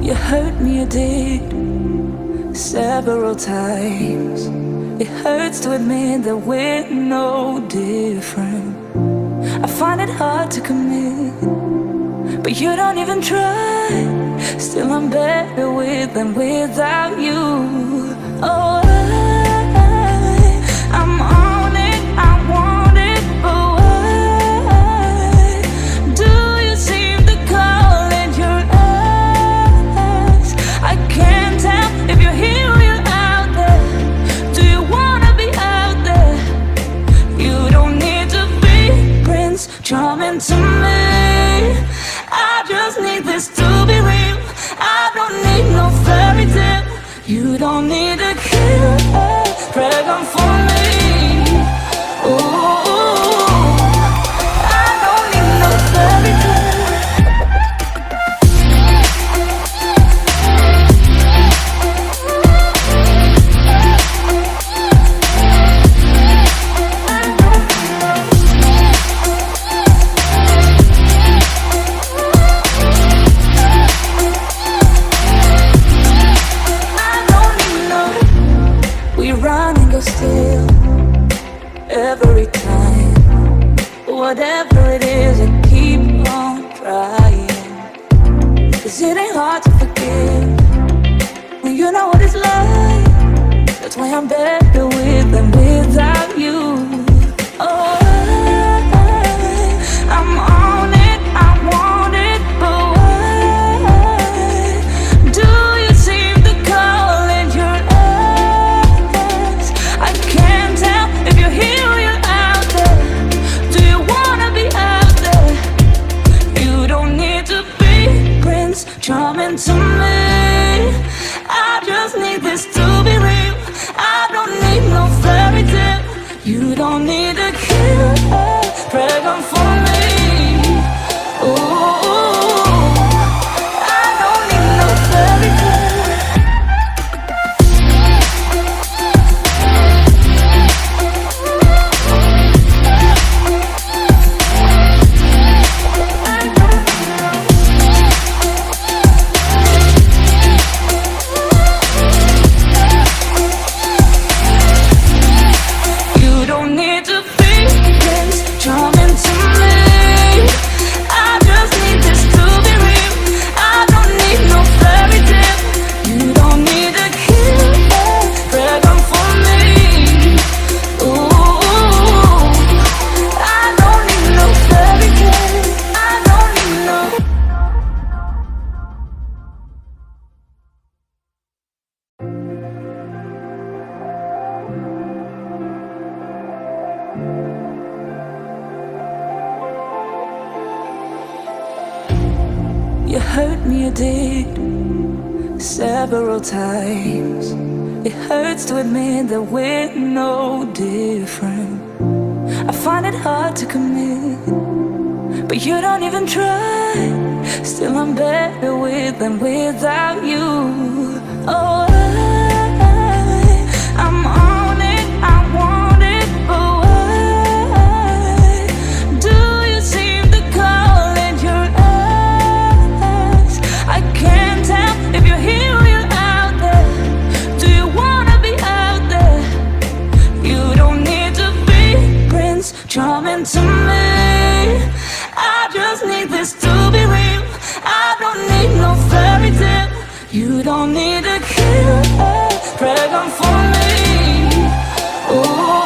You hurt me, you did, several times. It hurts to admit that we're no different. I find it hard to commit, but you don't even try. Still I'm better with than without you. Oh, I'm on it, I want it, but why do you seem to call in your eyes? I can't tell if you're here or you're out there. Do you wanna be out there? You don't need to be Prince Charming to me. I just need this to be real. I don't need no fairy tale. You don't need a killer pregnant for me. Ooh, I don't need no fairy tale. Still, every time, whatever it is, I keep on trying. 'Cause it ain't hard to forgive when you know what it's like. That's why I'm better with than without you. Oh, I'm on it, I want it, but why do you seem to call in your eyes? I can't tell if you're here or you're out there. Do you wanna be out there? You don't need to be Prince Charming to me. I just need this to be real. I don't need no fairy tale. You don't need a killer pregnant for me. Ooh, I don't need no fairy tale. You hurt me, you did, several times. It hurts to admit that we're no different. I find it hard to commit, but you don't even try. Still I'm better with than without you. Oh, I'm on it, I want it, but why do you seem to call in your eyes? I can't tell if you're here or you're out there. Do you wanna be out there? You don't need to be Prince Charming to me. I just need this to be real. I don't need no fairy tale. You don't need a killer pregnant for me. Ooh.